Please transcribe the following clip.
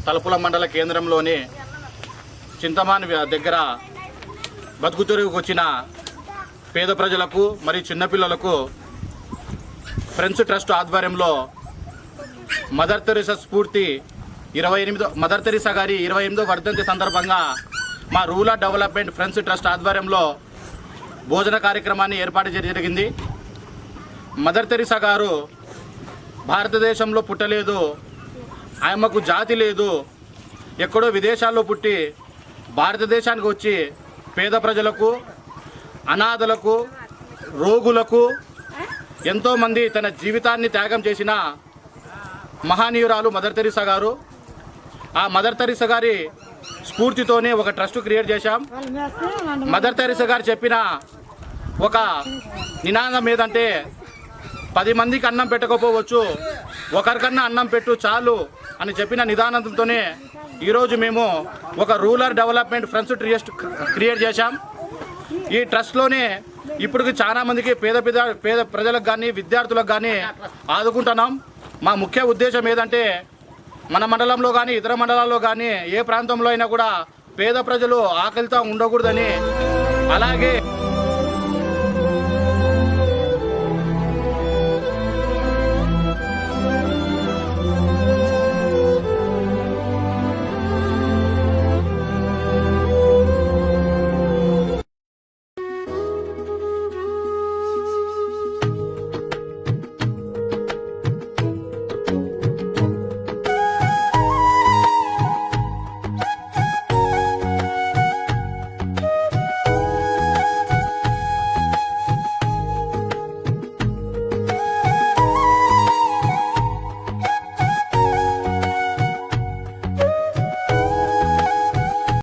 తలుపుల మండల కేంద్రంలోని చింతమాని దగ్గర బతుకు తెరువుకు వచ్చిన పేద ప్రజలకు మరియు చిన్నపిల్లలకు ఫ్రెండ్స్ ట్రస్ట్ ఆధ్వర్యంలో మదర్ తెరీసా స్ఫూర్తి 28 మదర్ తెరీసా గారి 28వ వర్ధంతి సందర్భంగా మా రూరల్ డెవలప్మెంట్ ఫ్రెండ్స్ ట్రస్ట్ ఆధ్వర్యంలో భోజన కార్యక్రమాన్ని ఏర్పాటు చేయడం జరిగింది. మదర్ తెరీసా గారు భారతదేశంలో పుట్టలేదు, ఆమెకు జాతి లేదు, ఎక్కడో విదేశాల్లో పుట్టి భారతదేశానికి వచ్చి పేద ప్రజలకు, అనాథలకు, రోగులకు ఎంతోమంది తన జీవితాన్ని త్యాగం చేసిన మహనీయురాలు మదర్ తెరీసా గారు. ఆ మదర్ తెరీసా గారి స్ఫూర్తితోనే ఒక ట్రస్ట్ క్రియేట్ చేశాం. మదర్ తెరీసా గారు చెప్పిన ఒక నినాదం ఏదంటే 10 మందికి అన్నం పెట్టకపోవచ్చు, ఒకరికన్నా అన్నం పెట్టు చాలు అని చెప్పిన నిదానంతోనే ఈరోజు మేము ఒక rural development friends trust create చేశాం. ఈ ట్రస్ట్లోనే ఇప్పుడు చాలా మందికి పేద ప్రజలకు కానీ విద్యార్థులకు కానీ ఆదుకుంటున్నాం. మా ముఖ్య ఉద్దేశం ఏదంటే మన మండలంలో కానీ ఇతర మండలాల్లో కానీ ఏ ప్రాంతంలో అయినా కూడా పేద ప్రజలు ఆకలితో ఉండకూడదని, అలాగే